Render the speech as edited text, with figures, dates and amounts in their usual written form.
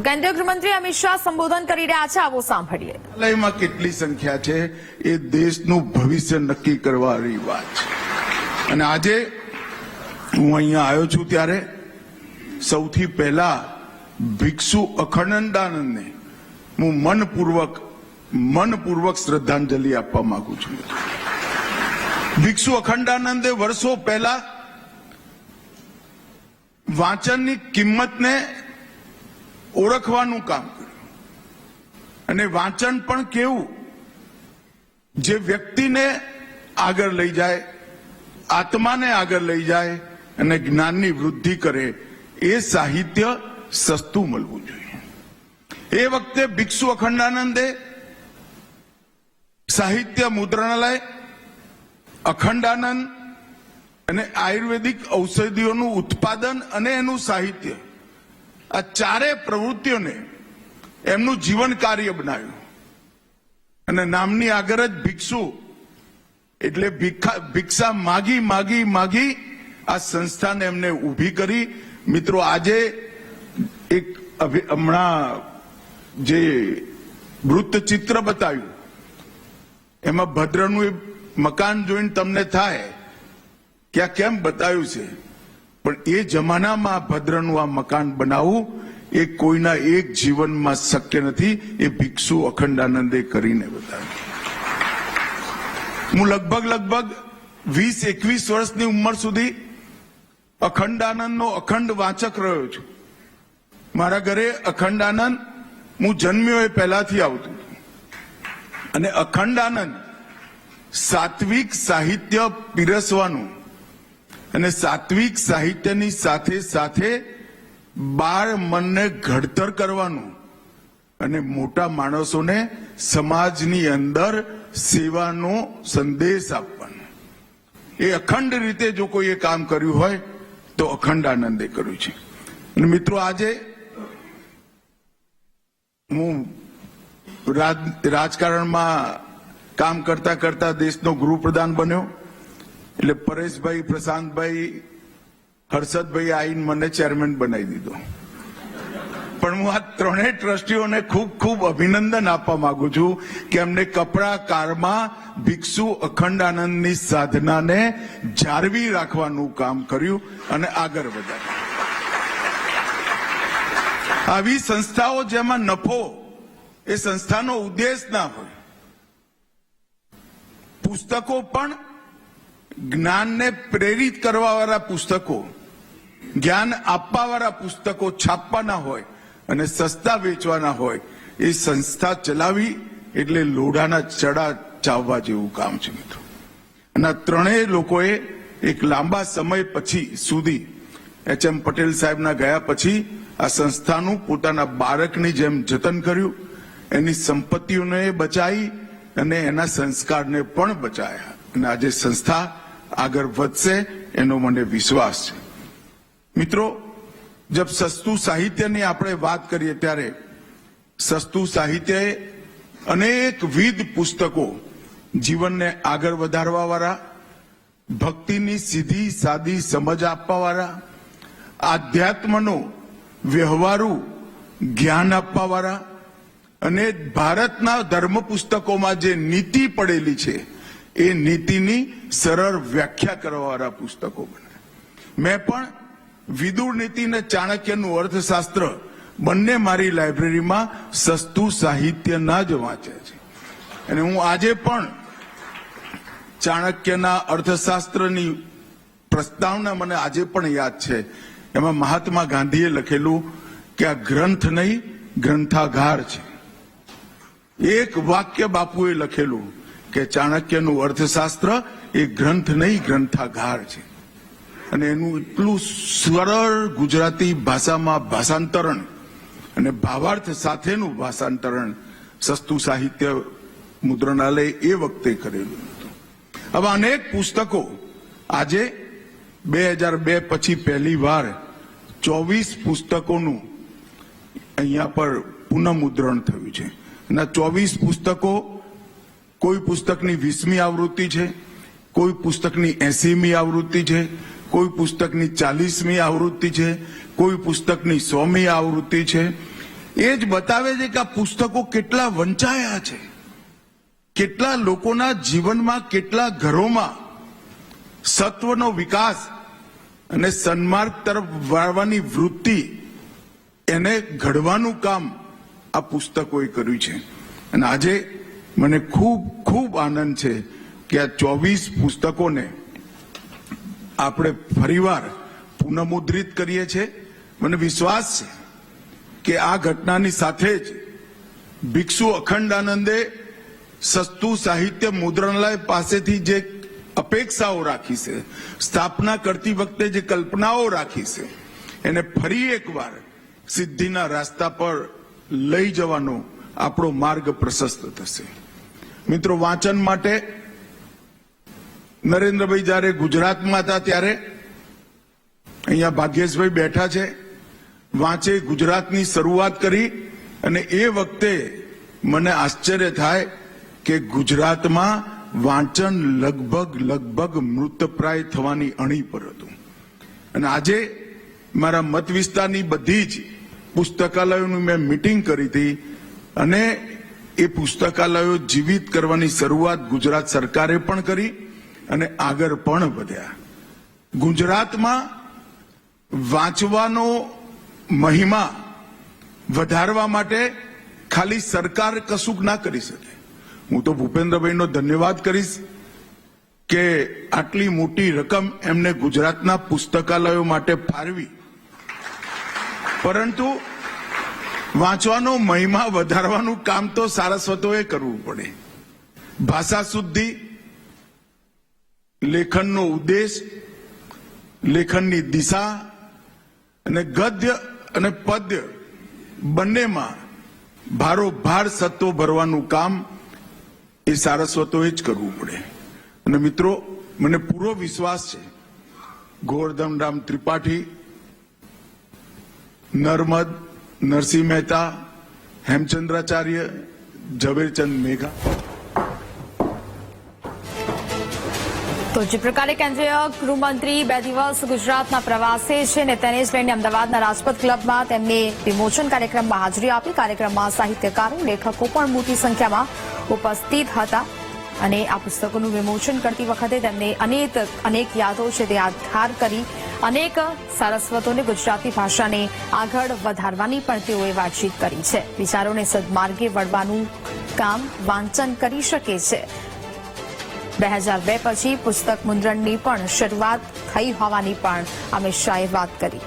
કેન્દ્રીય ગૃહમંત્રી અમિત શાહ સંબોધન કરી રહ્યા છે, આવો સાંભળીએ. લયમાં કેટલી સંખ્યા છે એ દેશનું ભવિષ્ય નક્કી કરવાની વાત છે. અને આજે હું અહીંયા આવ્યો છું ત્યારે સૌથી પહેલા ભિક્ષુ અખંડાનંદને હું મનપૂર્વક શ્રદ્ધાંજલિ આપવા માંગુ છું. ભિક્ષુ અખંડાનંદે વર્ષો પહેલા વાંચનની કિંમતને ઓળખવાનું કામ કર્યું અને વાંચન પણ કેવું જે વ્યક્તિને આગળ લઈ જાય, આત્માને આગળ લઈ જાય અને જ્ઞાનની વૃદ્ધિ કરે એ સાહિત્ય સસ્તું મળવું જોઈએ. એ વખતે ભિક્ષુ અખંડાનંદે સાહિત્ય મુદ્રણાલય, અખંડાનંદ અને આયુર્વેદિક ઔષધિઓનું ઉત્પાદન અને એનું સાહિત્ય, આ ચારે પ્રવૃત્તિઓને એમનું જીવન કાર્ય બનાવ્યું. અને નામની આગળ જ ભિક્ષુ એટલે ભિક્ષા માગી માગી માગી આ સંસ્થાને એમને ઊભી કરી. મિત્રો, આજે એક હમણાં જે વૃત્તચિત્ર બતાવ્યું એમાં ભદ્રનું એ મકાન જોઈને તમને થાય કે આ કેમ બતાવ્યું છે, પણ એ જમાનામાં ભદ્રનું આ મકાન બનાવવું એ કોઈના એક જીવનમાં શક્ય નથી. એ ભિક્ષુ અખંડાનંદે કરીને બતાવ્યું. હું લગભગ 20-21 વર્ષની ઉંમર સુધી અખંડાનંદનો અખંડ વાંચક રહ્યો છું. મારા ઘરે અખંડાનંદ હું જન્મ્યો એ પહેલાથી આવતું હતું. અને અખંડાનંદ સાત્વિક સાહિત્ય પીરસવાનું અને સાત્વિક સાહિત્યની સાથે સાથે બાળ મનને ઘડતર કરવાનું અને મોટા માણસોને સમાજની અંદર સેવાનો સંદેશ આપવાનો, એ અખંડ રીતે જો કોઈએ કામ કર્યું હોય તો અખંડાનંદે કર્યું છે. અને મિત્રો, આજે હું રાજકારણમાં કામ કરતા કરતા દેશનો ગૃહપ્રધાન બન્યો. એટલે પરેશભાઈ, પ્રશાંતભાઈ, હર્ષદભાઈ આવીને મને ચેરમેન બનાવી દીધો. પણ હું આ ત્રણેય ટ્રસ્ટીઓને ખૂબ ખૂબ અભિનંદન આપવા માંગુ છું કે એમને કપરા કારમાં ભિક્ષુ અખંડાનંદની સાધનાને જાળવી રાખવાનું કામ કર્યું અને આગળ વધાર્યું. આવી સંસ્થાઓ જેમાં નફો એ સંસ્થાનો ઉદ્દેશ ના હોય. પુસ્તકો પણ જ્ઞાનને પ્રેરિત કરવા વાળા પુસ્તકો, જ્ઞાન આપવા વાળા પુસ્તકો છાપવાના હોય અને સસ્તા વેચવાના હોય. એ સંસ્થા ચલાવી એટલે લોઢાના ચડા ચાવવા જેવું કામ છે મિત્રો. અને આ ત્રણેય લોકોએ એક લાંબા સમય પછી સુધી એચ.એમ. પટેલ સાહેબના ગયા પછી આ સંસ્થાનું પોતાના બાળકની જેમ જતન કર્યું. એની સંપત્તિઓને બચાવી અને એના સંસ્કારને પણ બચાવ્યા. અને આજે સંસ્થા આગળ વધશે એનો મને વિશ્વાસ છે. મિત્રો, જબ સસ્તું સાહિત્યની આપણે વાત કરીએ ત્યારે સસ્તું સાહિત્યએ અનેકવિધ પુસ્તકો જીવનને આગળ વધારવા વાળા, ભક્તિની સીધી સાદી સમજ આપવા વાળા, આધ્યાત્મનો વ્યવહારુ જ્ઞાન આપવા વાળા અને ભારતના ધર્મ પુસ્તકોમાં જે નીતિ પડેલી છે એ નીતિની સરળ વ્યાખ્યા કરવા વાળા પુસ્તકો બને. મેં પણ વિદુર નીતિ અને ચાણક્યનું અર્થશાસ્ત્ર બંને મારી લાઇબ્રેરીમાં સસ્તું સાહિત્યના જ વાંચ્યા છે. અને હું આજે પણ ચાણક્યના અર્થશાસ્ત્રની પ્રસ્તાવના મને આજે પણ યાદ છે. એમાં મહાત્મા ગાંધીએ લખેલું કે આ ગ્રંથ નહીં, ગ્રંથાગાર છે. એક વાક્ય બાપુએ લખેલું કે ચાણક્યનું અર્થશાસ્ત્ર એ ગ્રંથ નહીં, ગ્રંથાગાર છે. અને એનું એટલું સરળ ગુજરાતી ભાષામાં ભાષાંતરણ અને ભાવાર્થ સાથેનું ભાષાંતરણ સસ્તું સાહિત્ય મુદ્રણાલય એ વખતે કરેલું હતું. હવે અનેક પુસ્તકો આજે 2002 પછી પહેલી વાર 24 પુસ્તકોનું અહીંયા પર પુનઃમુદ્રણ થયું છે. અને 24 પુસ્તકો કોઈ પુસ્તકની 20મી આવૃત્તિ છે, કોઈ પુસ્તકની 80મી આવૃત્તિ છે, કોઈ પુસ્તકની 40મી આવૃત્તિ છે, કોઈ પુસ્તકની 100મી આવૃત્તિ છે. એ જ બતાવે છે કે આ પુસ્તકો કેટલા વંચાયા છે, કેટલા લોકોના જીવનમાં, કેટલા ઘરોમાં સત્વનો વિકાસ અને સન્માર્ગ તરફ વાળવાની વૃત્તિ એને ઘડવાનું કામ આ પુસ્તકોએ કર્યું છે. અને આજે મને ખૂબ ખૂબ આનંદ છે કે આ 24 પુસ્તકોને આપણે ફરીવાર પુનઃમુદ્રિત કરીએ છીએ. મને વિશ્વાસ છે કે આ ઘટનાની સાથે જ ભિક્ષુ અખંડાનંદે સસ્તું સાહિત્ય મુદ્રણાલય પાસેથી જે અપેક્ષાઓ રાખી છે, સ્થાપના કરતી વખતે જે કલ્પનાઓ રાખી છે, એને ફરી એકવાર સિદ્ધિના રસ્તા પર લઈ જવાનો આપણો માર્ગ પ્રશસ્ત થશે. મિત્રો, વાંચન માટે નરેન્દ્રભાઈ જ્યારે ગુજરાતમાં હતા ત્યારે અહીંયા ભાગ્યેશભાઈ બેઠા છે, વાંચે ગુજરાતની શરૂઆત કરી અને એ વખતે મને આશ્ચર્ય થાય કે ગુજરાતમાં વાંચન લગભગ મૃતપ્રાય થવાની અણી પર હતું. અને આજે મારા મત વિસ્તારની બધી જ પુસ્તકાલયોની મેં મીટિંગ કરી હતી અને એ પુસ્તકાલયો જીવિત કરવાની શરૂઆત ગુજરાત સરકારે પણ કરી અને આગળ પણ વધ્યા. ગુજરાતમાં વાંચવાનો મહિમા વધારવા માટે ખાલી સરકાર કશું ના કરી શકે. હું તો ભૂપેન્દ્રભાઈનો ધન્યવાદ કરીશ કે આટલી મોટી રકમ એમને ગુજરાતના પુસ્તકાલયો માટે ફાળવી, પરંતુ વાંચવાનો મહિમા વધારવાનું કામ તો સારસ્વતોએ કરવું પડે. ભાષા શુદ્ધિ, લેખનનો ઉદ્દેશ, લેખનની દિશા અને ગદ્ય અને પદ્ય બંનેમાં ભારોભાર સત્વ ભરવાનું કામ એ સારસ્વતોએ જ કરવું પડે. અને મિત્રો, મને પૂરો વિશ્વાસ છે ગોવર્ધનરામ ત્રિપાઠી, નર્મદ, નરસિંહ મહેતા, હેમચંદ્રાચાર્ય, ઝવેરચંદ મેઘા. તો જે પ્રકારે કેન્દ્રીય ગૃહમંત્રી 2 દિવસ ગુજરાતના પ્રવાસે છે ને તેને જ લઈને અમદાવાદના રાજપથ ક્લબમાં તેમને વિમોચન કાર્યક્રમમાં હાજરી આપી. કાર્યક્રમમાં સાહિત્યકારો, લેખકો પણ મોટી સંખ્યામાં ઉપસ્થિત હતા અને આ પુસ્તકોનું વિમોચન કરતી વખતે તેમને અનેક યાદો છે તે આધાર કરી અનેક સારસ્વતોને ગુજરાતી ભાષાને આગળ વધારવાની પણ તેઓએ વાતચીત કરી છે. વિચારોને સદમાર્ગે વળવાનું કામ વાંચન કરી શકે છે. 2002 પછી પુસ્તક મુદ્રણની પણ શરૂઆત થઈ હોવાની પણ અમિત શાહે વાત કરી.